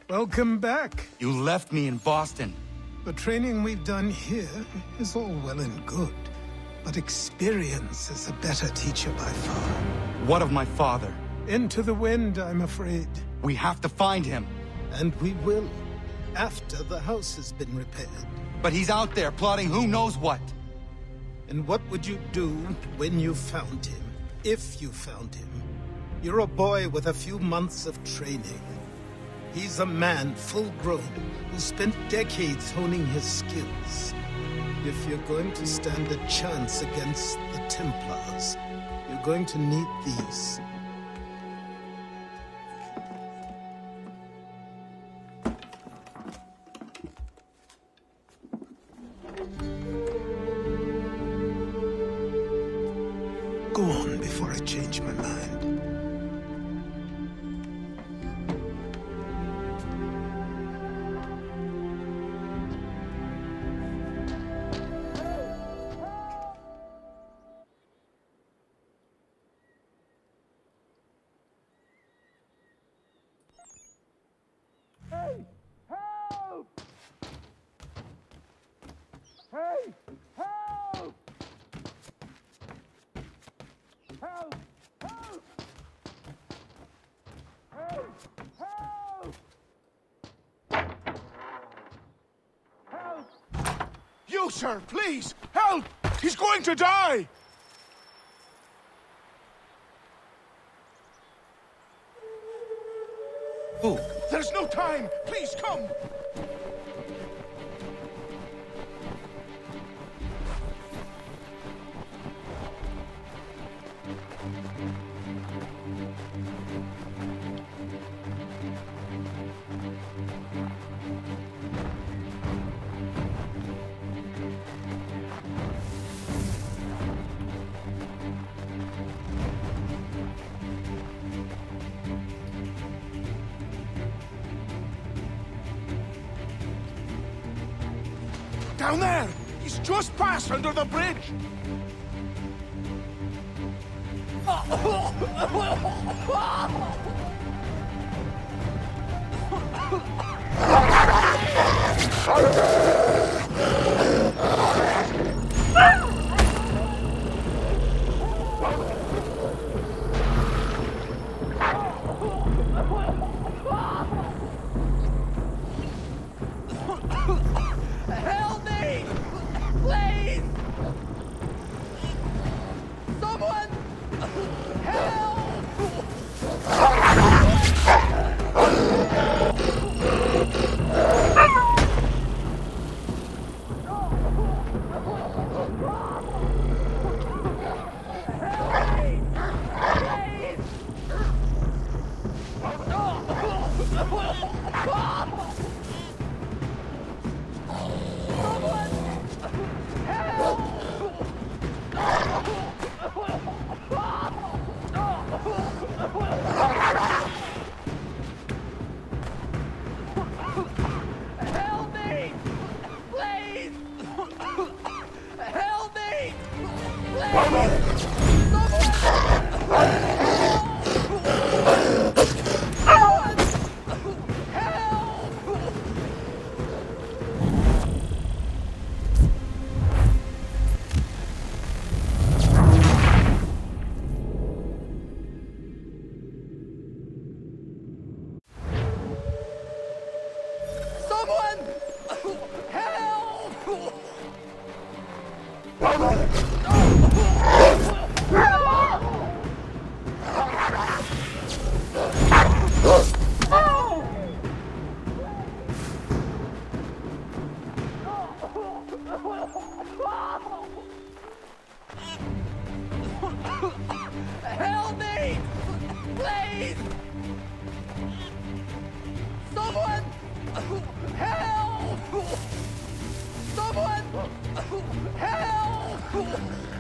Welcome back. You left me in Boston. The training we've done here is all well and good, but experience is a better teacher by far. What of my father? Into the wind, I'm afraid. We have to find him. And we will, after the house has been repaired. But he's out there plotting who knows what. And what would you do when you found him? If you found him? You're a boy with a few months of training. He's a man, full-grown, who spent decades honing his skills. If you're going to stand a chance against the Templars, you're going to need these. Go on before I change my mind. Hey! Help! Hey! Help! Help! Help! Hey! Help! Help! You, sir, please! Help! He's going to die! Who? There's no time! Please, come! Down there! He's just passed under the bridge! Help me! Please! Someone! Help me! Please! Help me! Please! Someone! Help! Help me! Please! Someone! Help! Someone! Help!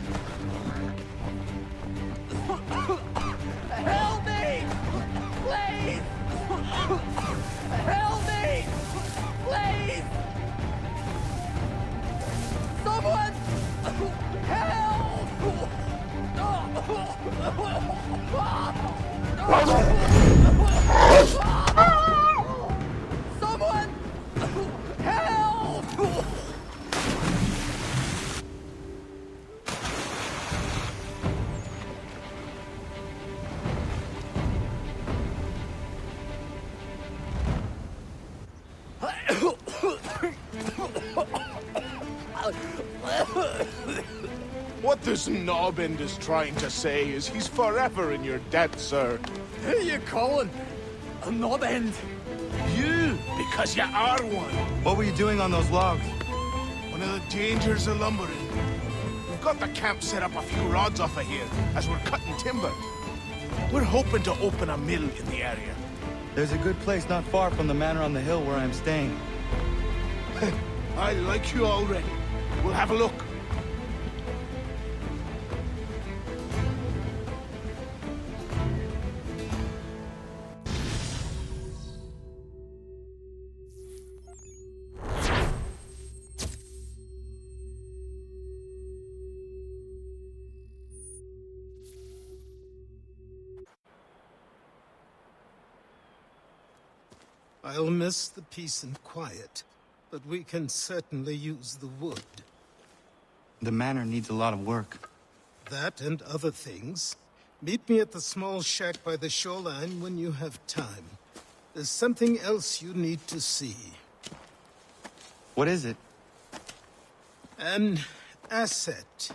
What this knobend is trying to say is he's forever in your debt, sir. Who you calling? A knob end? You, because you are one. What were you doing on those logs? One of the dangers of lumbering. We've got the camp set up a few rods off of here, as we're cutting timber. We're hoping to open a mill in the area. There's a good place not far from the manor on the hill where I'm staying. I like you already. We'll have a look. I'll miss the peace and quiet, but we can certainly use the wood. The manor needs a lot of work. That and other things. Meet me at the small shack by the shoreline when you have time. There's something else you need to see. What is it? An asset.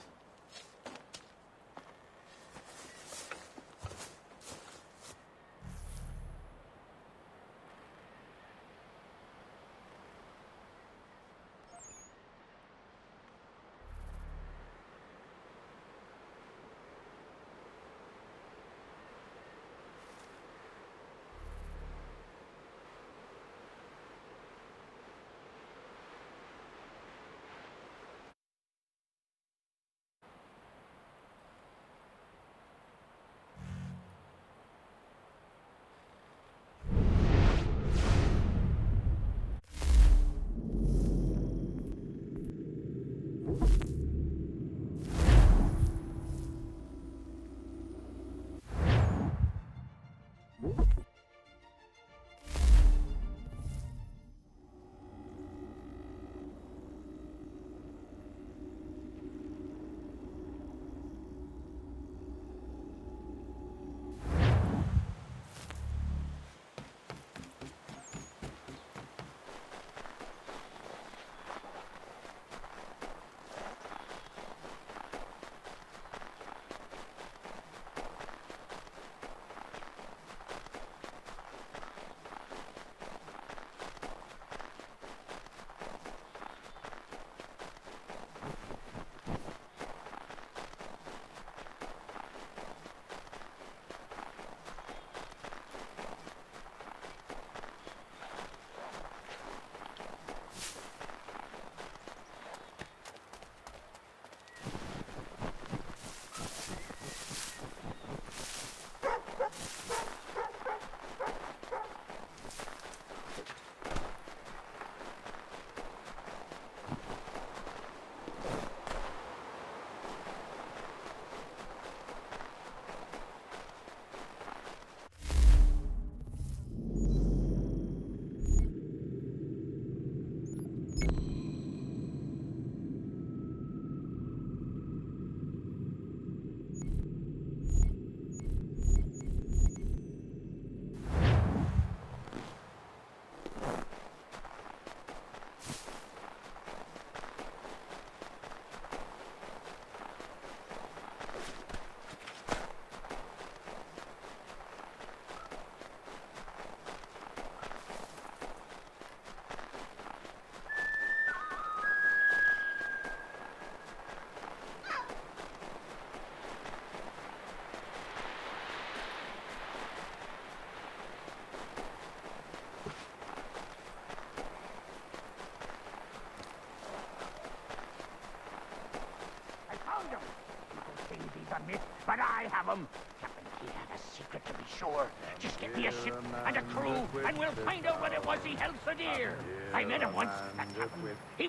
But I have them. Captain Key had a secret to be sure. Just get me a ship and a crew, and we'll find out what it was he held so dear. I met him once. That happened. He...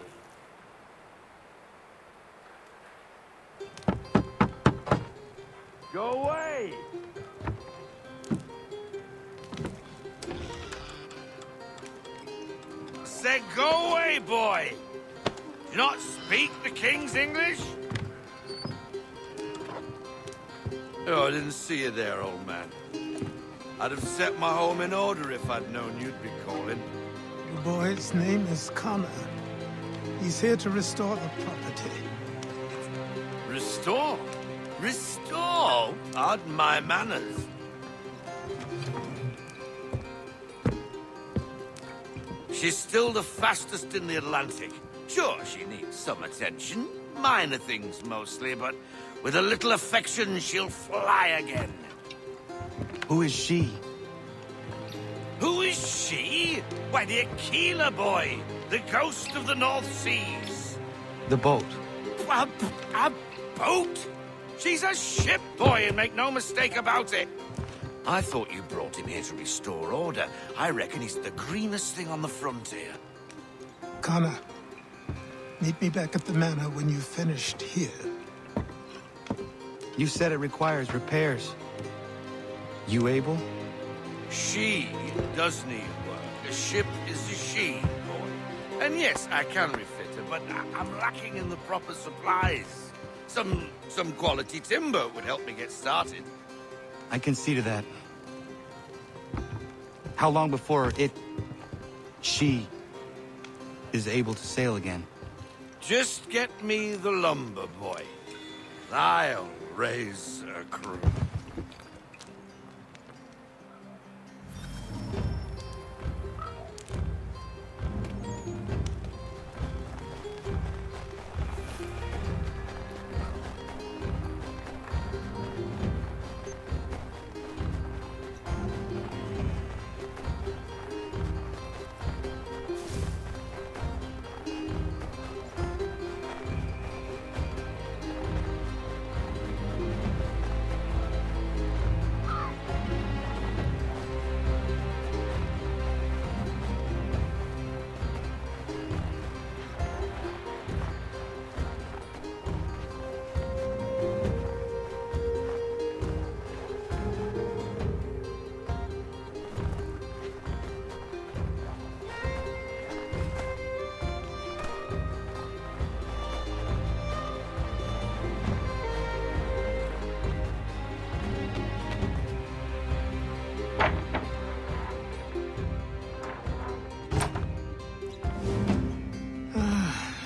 Go away! Said go away, boy! Do you not speak the King's English? Oh, I didn't see you there, old man. I'd have set my home in order if I'd known you'd be calling. The boy's name is Connor. He's here to restore the property. Restore? Restore? Pardon my manners. She's still the fastest in the Atlantic. Sure, she needs some attention. Minor things mostly, but with a little affection, she'll fly again. Who is she? Who is she? Why, the Aquila boy, the ghost of the North Seas. The boat. A boat? She's a ship, boy, and make no mistake about it. I thought you brought him here to restore order. I reckon he's the greenest thing on the frontier. Connor, meet me back at the manor when you've finished here. You said it requires repairs. You able? She does need work. A ship is a she, boy. And yes, I can refit her, but I'm lacking in the proper supplies. Some quality timber would help me get started. I can see to that. How long before she, is able to sail again? Just get me the lumber, boy. I'll raise a crew.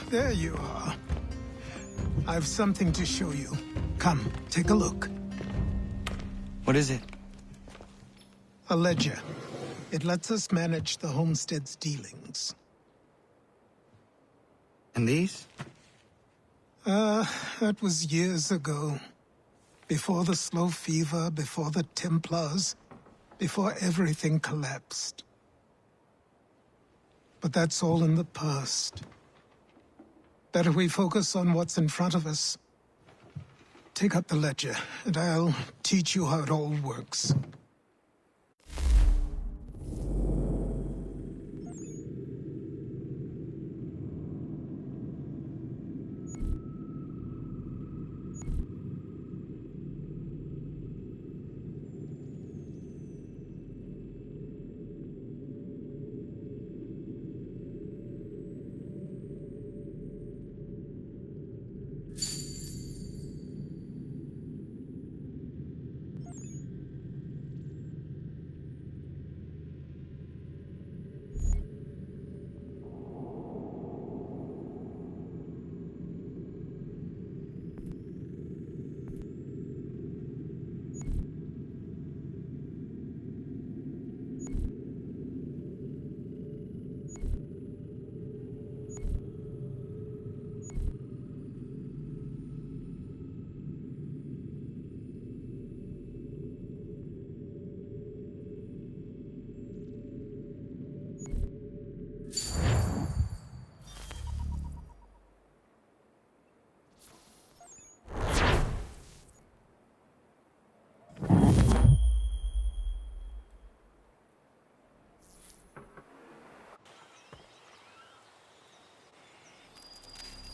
There you are. I've something to show you. Come, take a look. What is it? A ledger. It lets us manage the homestead's dealings. And these? That was years ago. Before the slow fever, before the Templars, before everything collapsed. But that's all in the past. Better we focus on what's in front of us. Take up the ledger, and I'll teach you how it all works.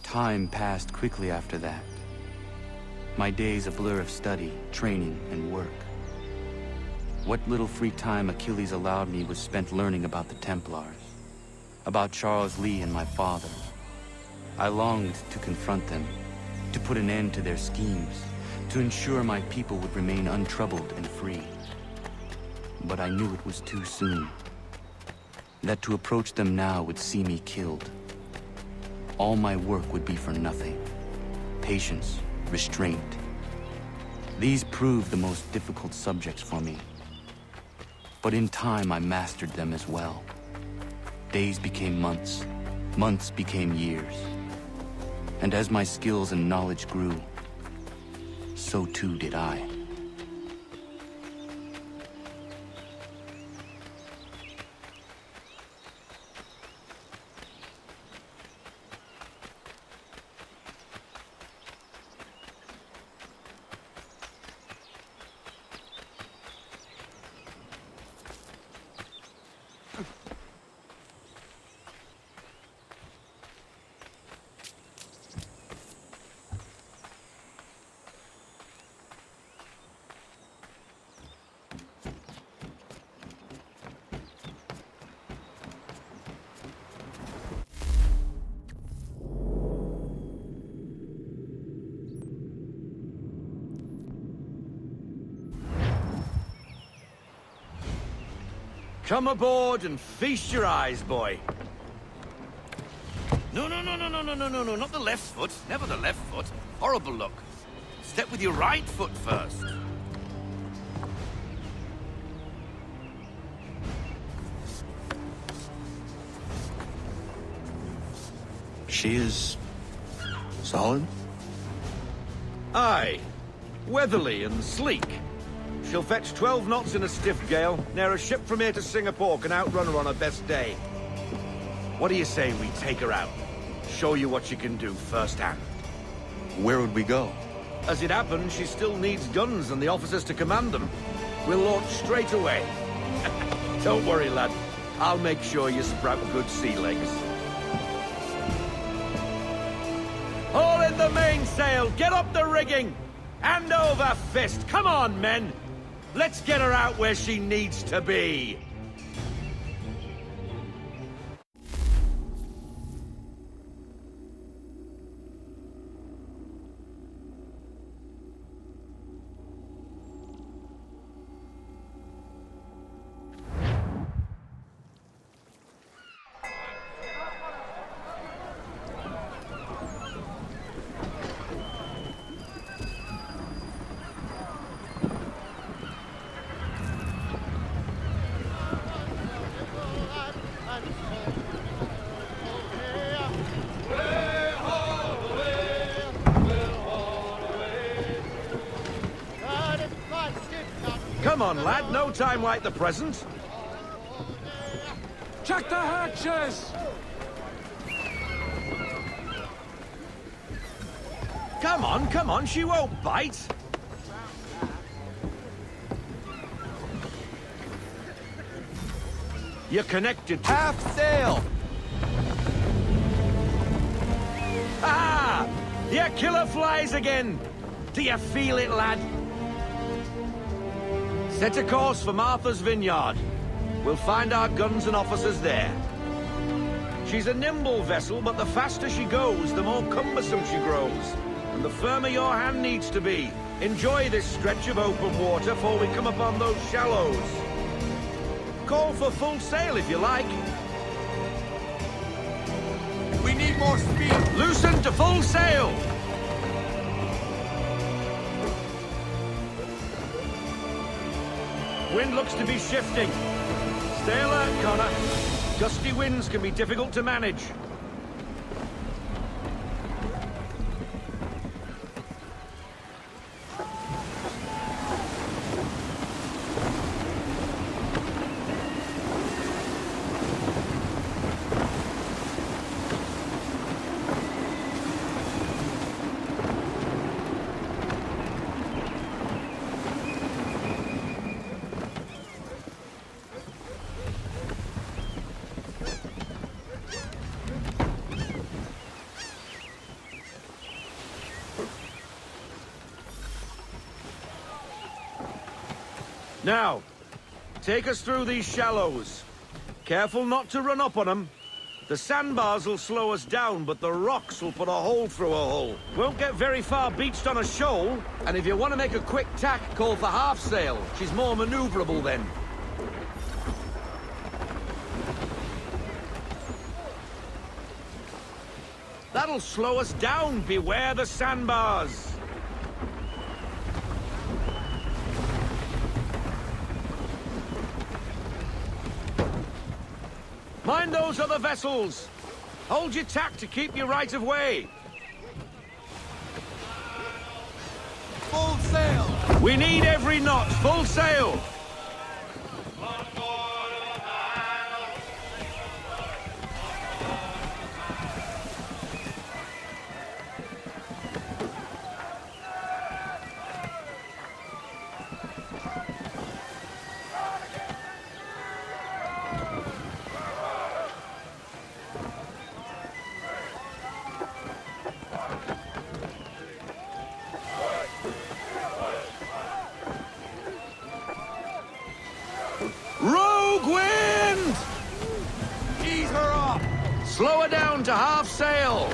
Time passed quickly after that. My days a blur of study, training, and work. What little free time Achilles allowed me was spent learning about the Templars, about Charles Lee and my father. I longed to confront them, to put an end to their schemes, to ensure my people would remain untroubled and free. But I knew it was too soon, that to approach them now would see me killed. All my work would be for nothing. Patience restraint. These proved the most difficult subjects for me. But in time, I mastered them as well. Days became months, months became years. And as my skills and knowledge grew, so too did I. Come aboard and feast your eyes, boy. No, not the left foot. Never the left foot. Horrible look. Step with your right foot first. She is... solid? Aye. Weatherly and sleek. She'll fetch 12 knots in a stiff gale. Ne'er a ship from here to Singapore can outrun her on her best day. What do you say we take her out? Show you what she can do firsthand. Where would we go? As it happens, she still needs guns and the officers to command them. We'll launch straight away. Don't worry, lad. I'll make sure you sprout good sea legs. Haul in the mainsail! Get up the rigging! Hand over fist! Come on, men! Let's get her out where she needs to be! Come on, lad. No time like the present. Check the hatches! Come on, she won't bite. You're connected to... Half sail! Ah! Your killer flies again! Do you feel it, lad? Set a course for Martha's Vineyard. We'll find our guns and officers there. She's a nimble vessel, but the faster she goes, the more cumbersome she grows. And the firmer your hand needs to be. Enjoy this stretch of open water before we come upon those shallows. Call for full sail if you like. We need more speed! Loosen to full sail! Wind looks to be shifting. Stay alert, Connor. Gusty winds can be difficult to manage. Now, take us through these shallows. Careful not to run up on them. The sandbars will slow us down, but the rocks will put a hole through a hull. Won't get very far beached on a shoal, and if you want to make a quick tack, call for half sail. She's more maneuverable then. That'll slow us down. Beware the sandbars. those other vessels! Hold your tack to keep your right of way! Full sail! We need every knot, full sail! Rogue wind! Ease her up! Slow her down to half sail!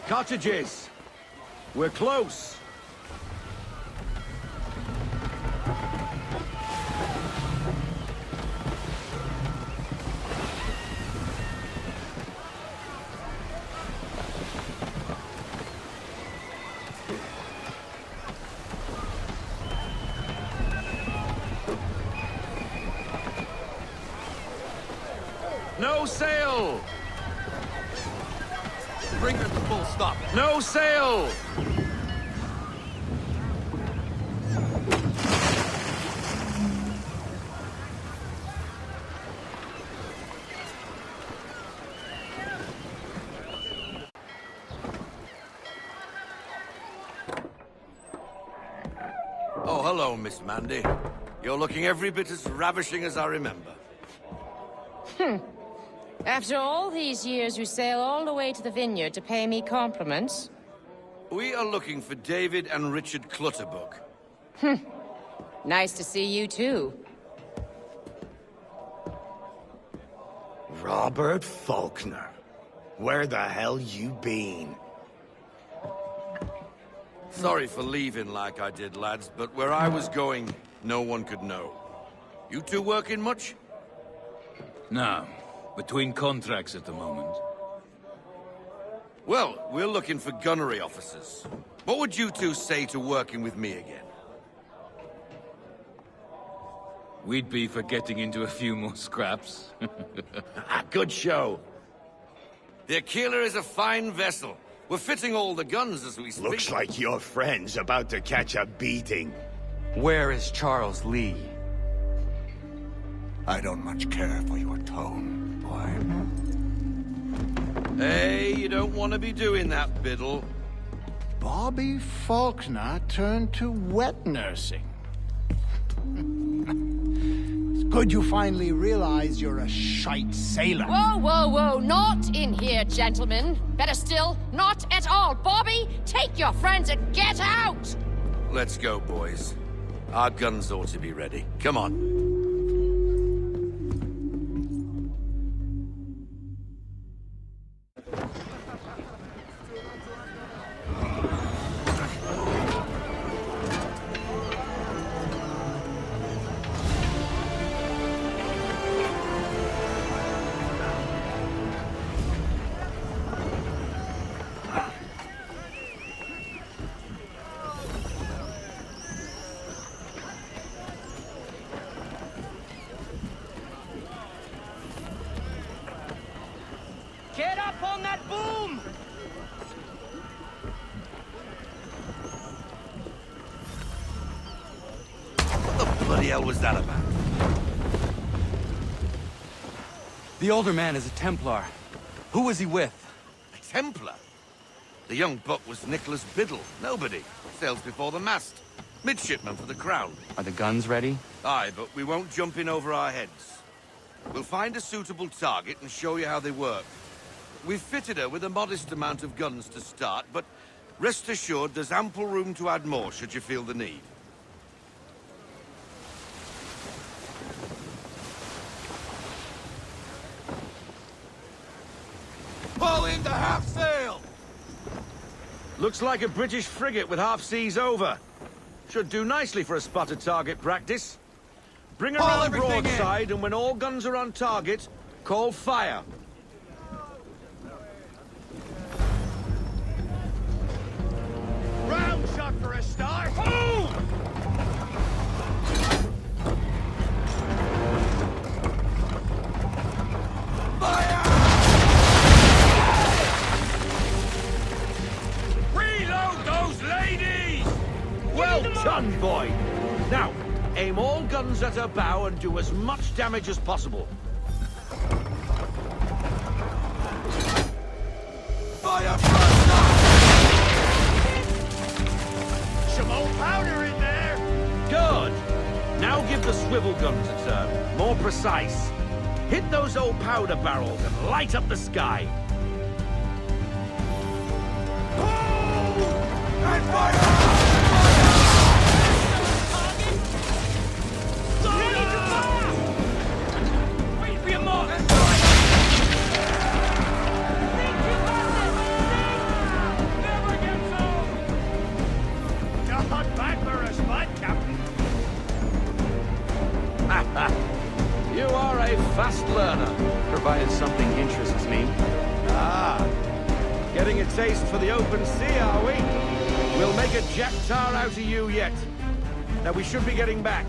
Cottages! We're close! No sail! Bring her to full stop. No sail! Oh, hello, Miss Mandy. You're looking every bit as ravishing as I remember. After all these years, you sail all the way to the vineyard to pay me compliments? We are looking for David and Richard Clutterbuck. Nice to see you, too. Robert Faulkner. Where the hell you been? Sorry for leaving like I did, lads, but where I was going, no one could know. You two working much? No. Between contracts at the moment. Well, we're looking for gunnery officers. What would you two say to working with me again? We'd be for getting into a few more scraps. Good show. The Aquila is a fine vessel. We're fitting all the guns as we speak. Looks like your friend's about to catch a beating. Where is Charles Lee? I don't much care for your tone, boy. Hey, you don't want to be doing that, Biddle. Bobby Faulkner turned to wet nursing. It's good you finally realize you're a shite sailor. Whoa, whoa, whoa, not in here, gentlemen. Better still, not at all. Bobby, take your friends and get out! Let's go, boys. Our guns ought to be ready. Come on. Get up on that boom! What the bloody hell was that about? The older man is a Templar. Who was he with? A Templar? The young buck was Nicholas Biddle. Nobody. Sails before the mast. Midshipman for the Crown. Are the guns ready? Aye, but we won't jump in over our heads. We'll find a suitable target and show you how they work. We've fitted her with a modest amount of guns to start, but rest assured there's ample room to add more should you feel the need. Hauling the half sail! Looks like a British frigate with half seas over. Should do nicely for a spotted target practice. Bring her Haul on everything in. broadside, and when all guns are on target, call fire. Round shot for a start. Reload those ladies! Well done, boy. Now, aim all guns at her bow and do as much damage as possible. Fire! Some old powder in there. Good. Now give the swivel guns a turn. More precise. Hit those old powder barrels and light up the sky. And fire! Wait for your mark. Never gets old. Not bad for a spot, Captain. You are a fast learner. Provided something interests me. Ah, getting a taste for the open sea, are we? We'll make a jack tar out of you yet. Now we should be getting back.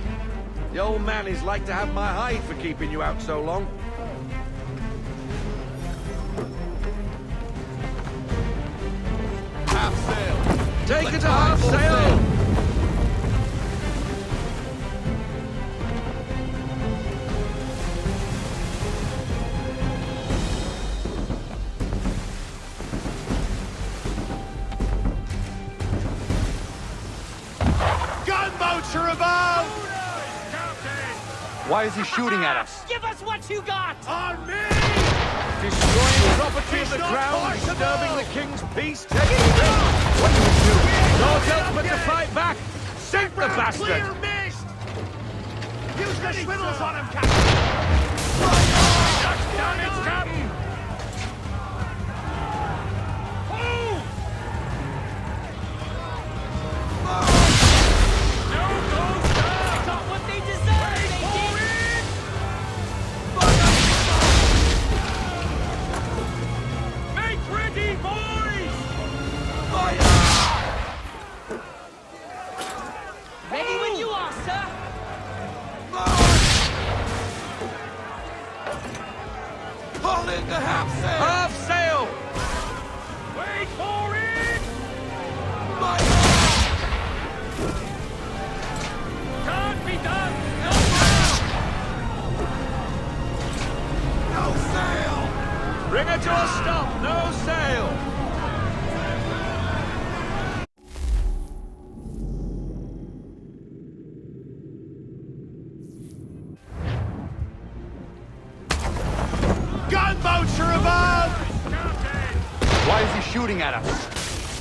The old man is like to have my hide for keeping you out so long. Half sail! Take it to half sail! Gunboats are about. Why is he shooting at us? Give us what you got! On me! Destroying property of the It's not crown, possible! disturbing the king's peace, taking it. What do we do? Naught else but to fight back. Sink the bastard! Clear mist! Use the swivels on him, Captain! Touchdown, it's Captain! Got what they deserve, Make ready, boys! Ready when you are, sir! Haul in the half sail! Half sail! Wait for it! Can't be done! No sail! Bring her to a stop! No sail! Gunboats are about! Why is he shooting at us?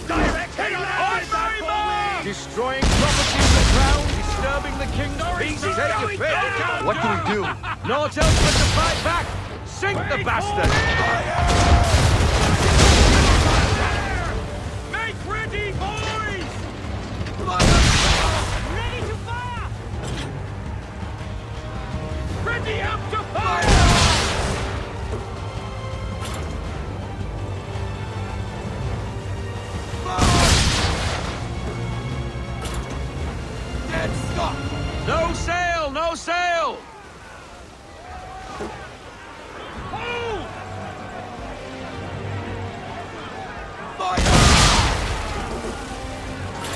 Direct hit on my mark! Destroying property of the crown, disturbing the king's peace, take your pick! What do we do? Naught else but to fight back! Sink the bastard! Make ready, boys! Ready to fire! Ready up to fire! Dead Scott! No sail! No sail!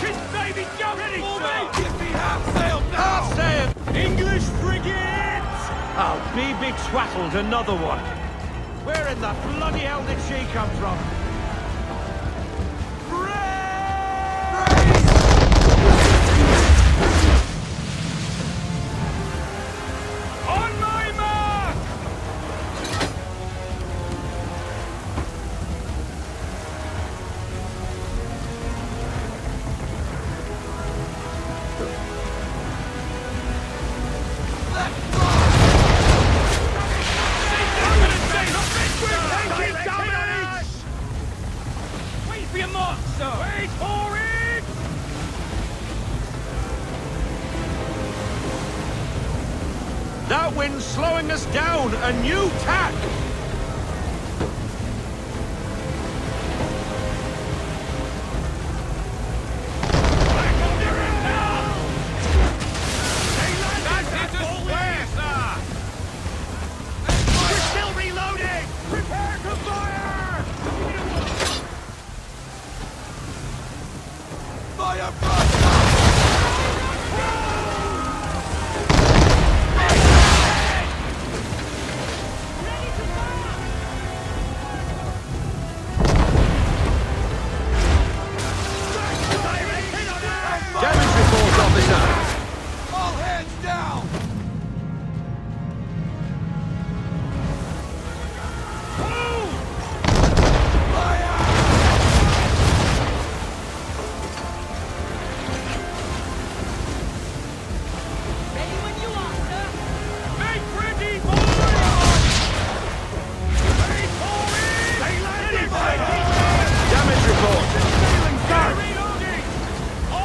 His baby jump! Ready, Give me half sail now! Half sail! English frigate! Oh, be twaddled, another one. Where in the bloody hell did she come from? On my mark! sir! Wait for it! That wind's slowing us down. A new tack! All hands down!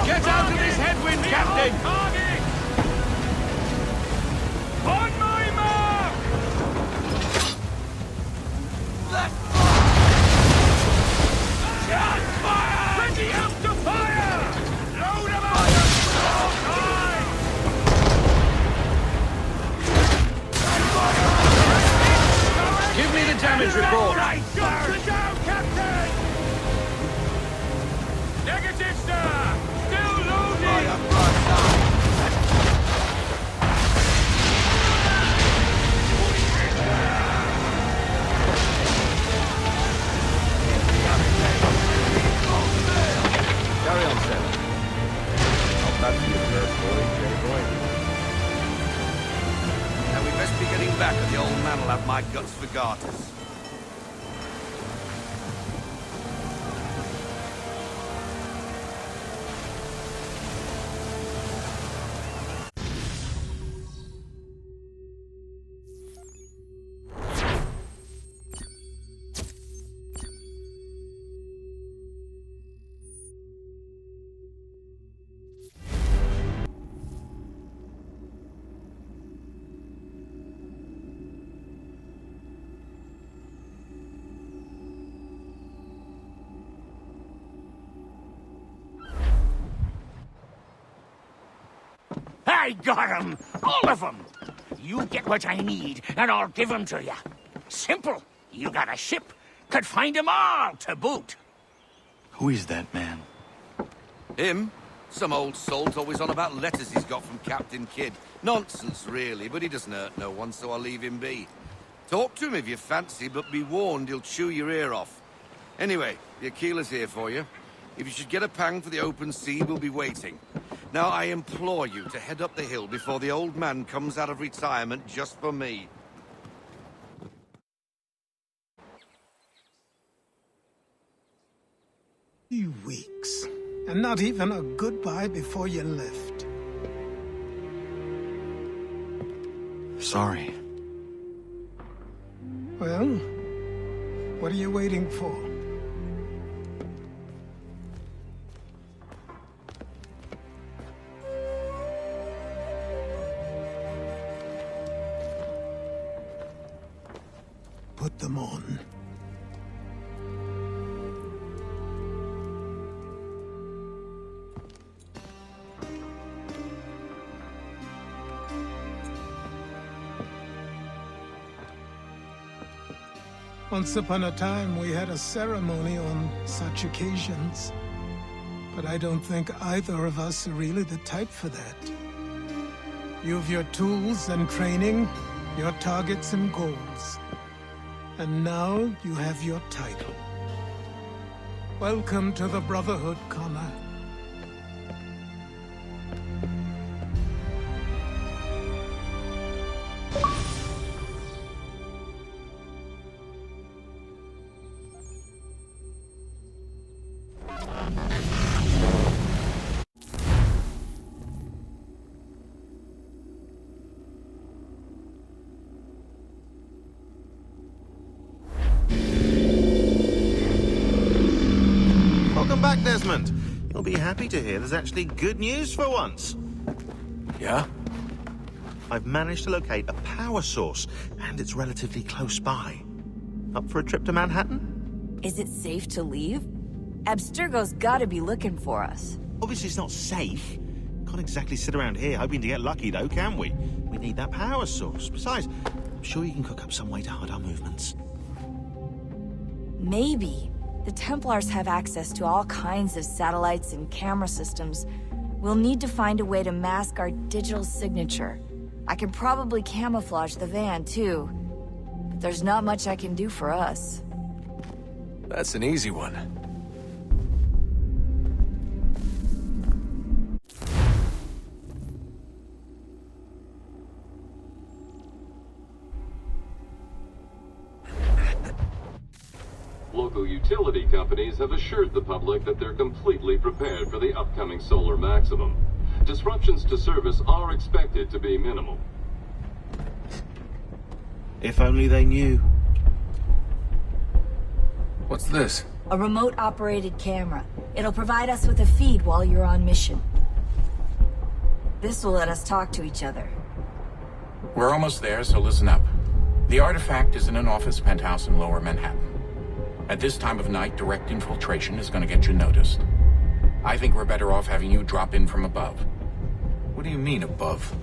Get out of this headwind, Captain! On my mark! Let Shot fire! Ready up to fire! Load 'em up! All time! Give me the damage report! Right, guns down, Captain! Negative, sir! Still loading! Carry on, Sarah. Not bad for your first voyage, eh, boy? Now we best be getting back, or the old man will have my guts for garters. I got 'em! All of 'em! You get what I need, and I'll give 'em to you. Simple. You got a ship, could find 'em all to boot. Who is that man? Him? Some old salt always on about letters he's got from Captain Kidd. Nonsense, really, but he doesn't hurt no one, so I'll leave him be. Talk to him if you fancy, but be warned he'll chew your ear off. Anyway, the Aquila's here for you. If you should get a pang for the open sea, we'll be waiting. Now, I implore you to head up the hill before the old man comes out of retirement just for me. 3 weeks, and not even a goodbye before you left. Sorry. Well, what are you waiting for? Put them on. Once upon a time, we had a ceremony on such occasions. But I don't think either of us are really the type for that. You've your tools and training, your targets and goals. And now you have your title. Welcome to the Brotherhood, Connor. Welcome back there, Desmond. You'll be happy to hear there's actually good news for once. Yeah? I've managed to locate a power source, and it's relatively close by. Up for a trip to Manhattan? Is it safe to leave? Abstergo's gotta be looking for us. Obviously it's not safe. Can't exactly sit around here hoping to get lucky, though, can we? We need that power source. Besides, I'm sure you can cook up some way to hide our movements. Maybe. The Templars have access to all kinds of satellites and camera systems. We'll need to find a way to mask our digital signature. I can probably camouflage the van, too. But there's not much I can do for us. That's an easy one. Local utility companies have assured the public that they're completely prepared for the upcoming solar maximum. Disruptions to service are expected to be minimal. If only they knew. What's this? A remote-operated camera. It'll provide us with a feed while you're on mission. This will let us talk to each other. We're almost there, so listen up. The artifact is in an office penthouse in Lower Manhattan. At this time of night, direct infiltration is going to get you noticed. I think we're better off having you drop in from above. What do you mean, above?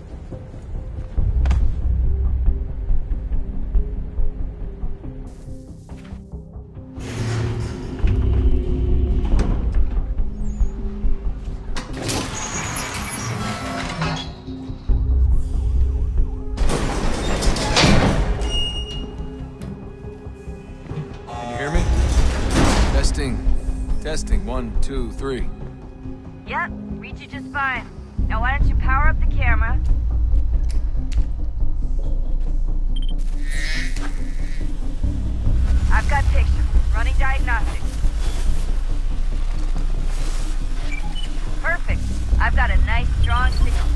Testing, 1, 2, 3. Yep, read you just fine. Now why don't you power up the camera? I've got pictures. Running diagnostics. Perfect. I've got a nice, strong signal.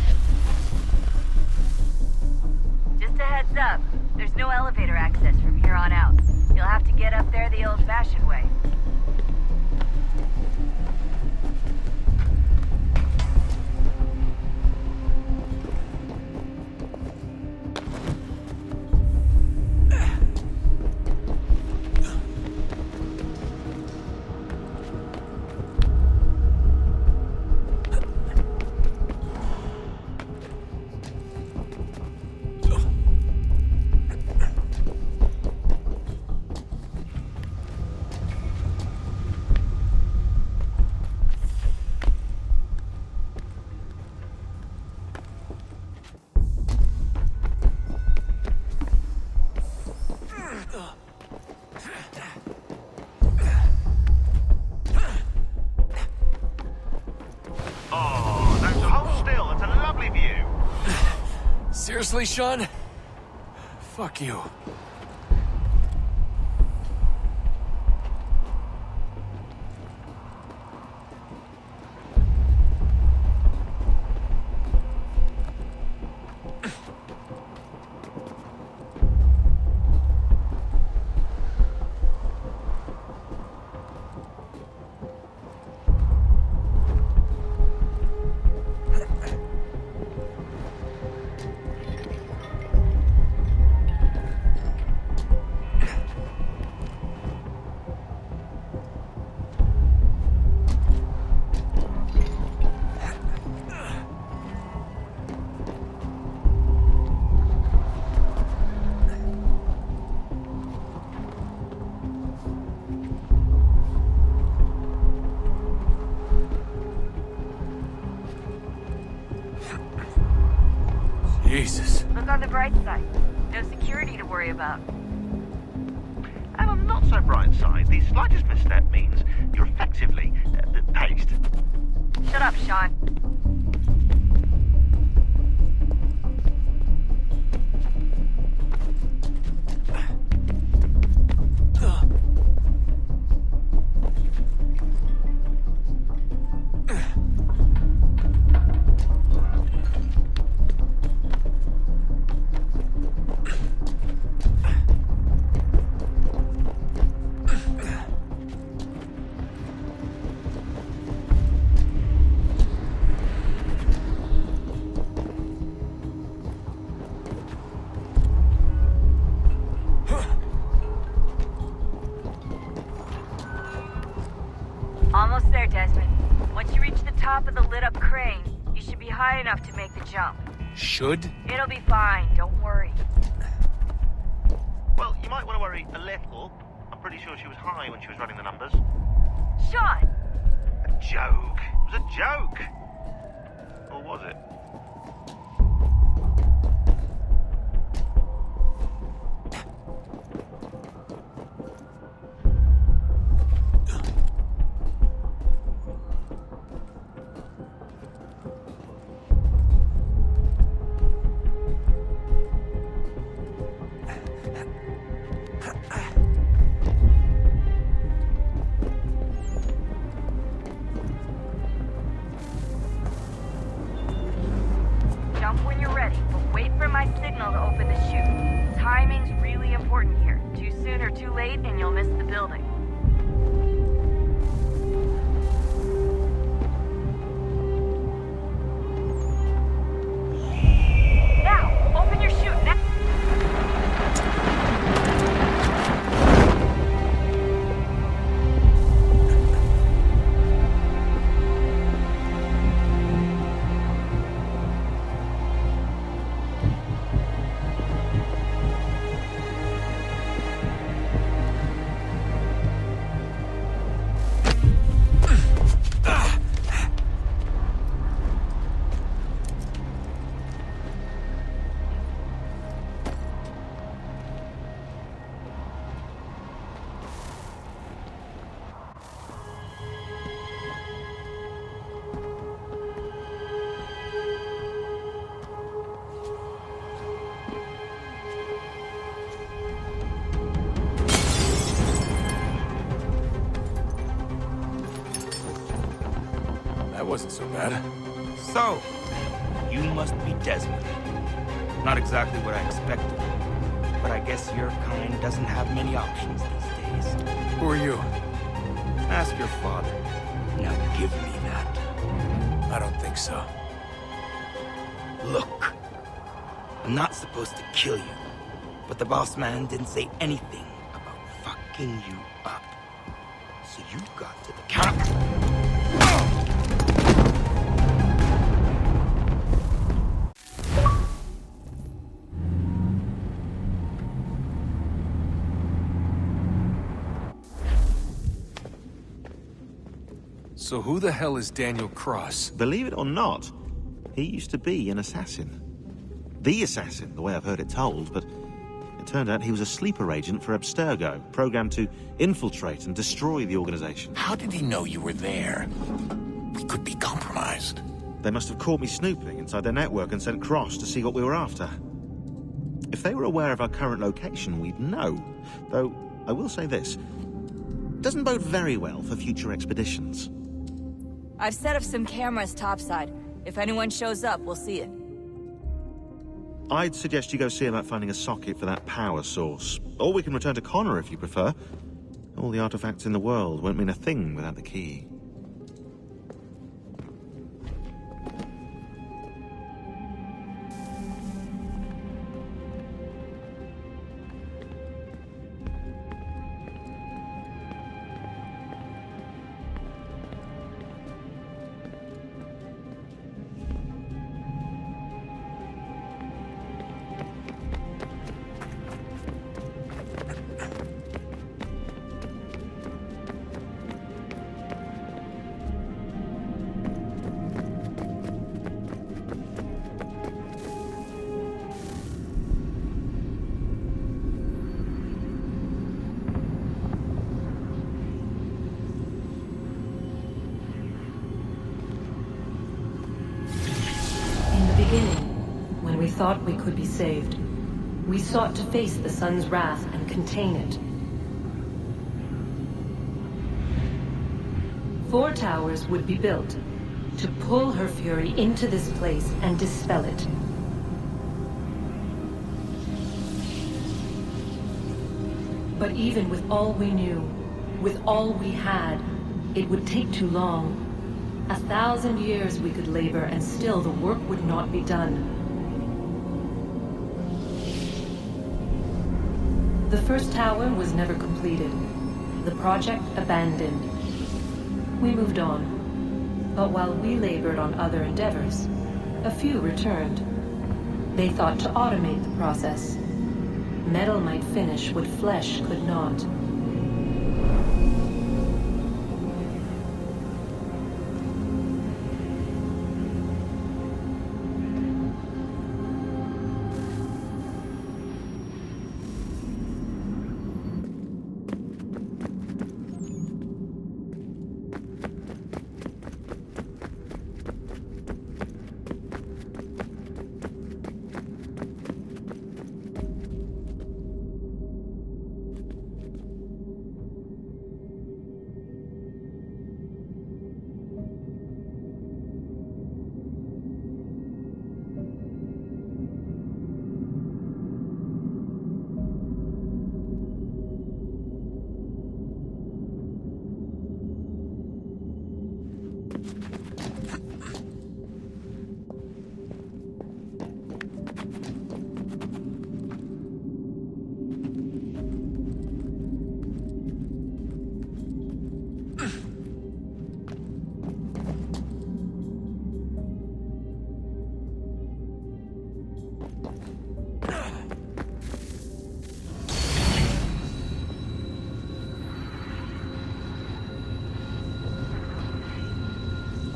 Just a heads up, there's no elevator access from here on out. You'll have to get up there the old-fashioned way. Seriously, Sean? Fuck you. Jesus. Look on the bright side. No security to worry about. And on the not so bright side, the slightest misstep means you're effectively paced. Shut up, Sean. Almost there, Desmond. Once you reach the top of the lit-up crane, you should be high enough to make the jump. Should? It'll be fine, don't worry. Well, you might want to worry a little. I'm pretty sure she was high when she was running the numbers. Sean! A joke. It was a joke. Or was it? Jump when you're ready, but wait for my signal to open the chute. Timing's really important here. Too soon or too late, and you'll miss the building. Now, open your chute now. That wasn't so bad. So, you must be Desmond. Not exactly what I expected, but I guess your kind doesn't have many options these days. Who are you? Ask your father. Now give me that. I don't think so. Look, I'm not supposed to kill you, but the boss man didn't say anything about fucking you up. So you got to the counter. So who the hell is Daniel Cross? Believe it or not, he used to be an assassin. The assassin, the way I've heard it told, but it turned out he was a sleeper agent for Abstergo, programmed to infiltrate and destroy the organization. How did he know you were there? We could be compromised. They must have caught me snooping inside their network and sent Cross to see what we were after. If they were aware of our current location, we'd know. Though, I will say this. It doesn't bode very well for future expeditions. I've set up some cameras topside. If anyone shows up, we'll see it. I'd suggest you go see about finding a socket for that power source. Or we can return to Connor if you prefer. All the artifacts in the world won't mean a thing without the key. When we thought we could be saved, we sought to face the sun's wrath and contain it. 4 towers would be built to pull her fury into this place and dispel it. But even with all we knew, with all we had, it would take too long. 1,000 years we could labor and still the work would not be done. The first tower was never completed. The project abandoned. We moved on. But while we labored on other endeavors, a few returned. They thought to automate the process. Metal might finish what flesh could not.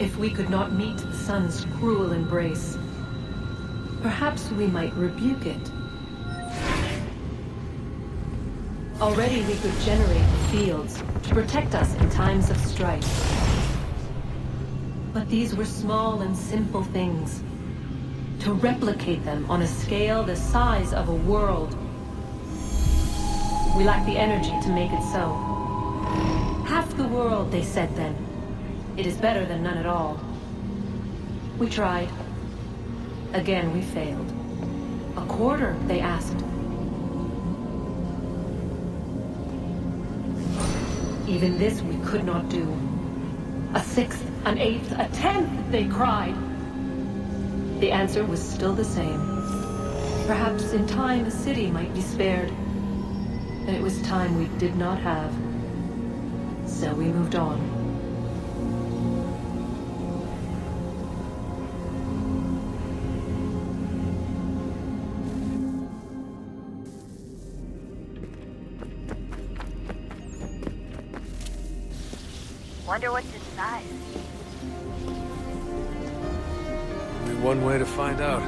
If we could not meet the sun's cruel embrace, perhaps we might rebuke it. Already we could generate the fields to protect us in times of strife. But these were small and simple things. To replicate them on a scale the size of a world, we lack the energy to make it so. Half the world, they said then. It is better than none at all. We tried. Again, we failed. A quarter, they asked. Even this we could not do. A sixth, an eighth, a tenth, they cried. The answer was still the same. Perhaps in time a city might be spared. And it was time we did not have. So we moved on. Wonder what's inside. Only one way to find out.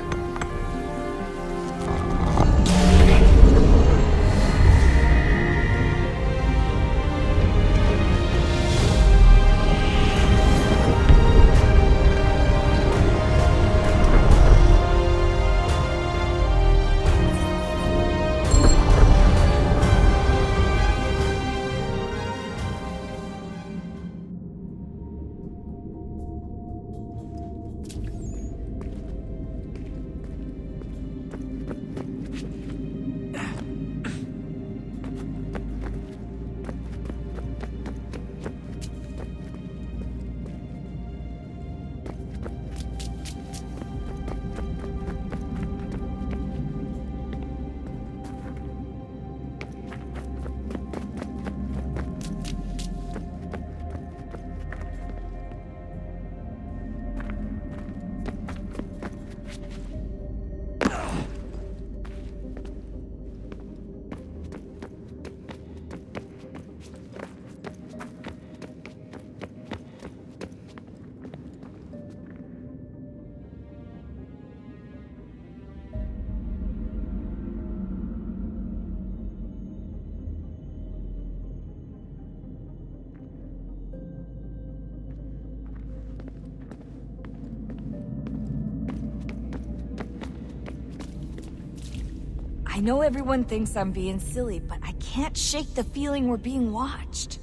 I know everyone thinks I'm being silly, but I can't shake the feeling we're being watched.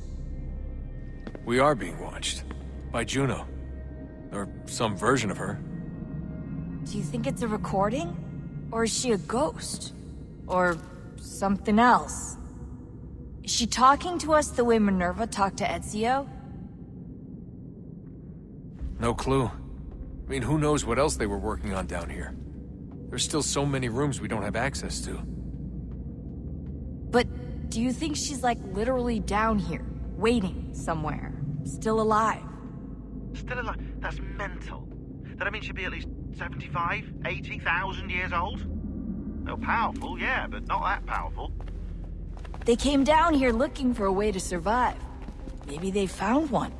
We are being watched. By Juno. Or some version of her. Do you think it's a recording? Or is she a ghost? Or something else? Is she talking to us the way Minerva talked to Ezio? No clue. I mean, who knows what else they were working on down here? There's still so many rooms we don't have access to. But do you think she's like literally down here, waiting somewhere? Still alive. Still alive? That's mental. That means she'd be at least 75, 80,000 years old? Well, powerful, yeah, but not that powerful. They came down here looking for a way to survive. Maybe they found one.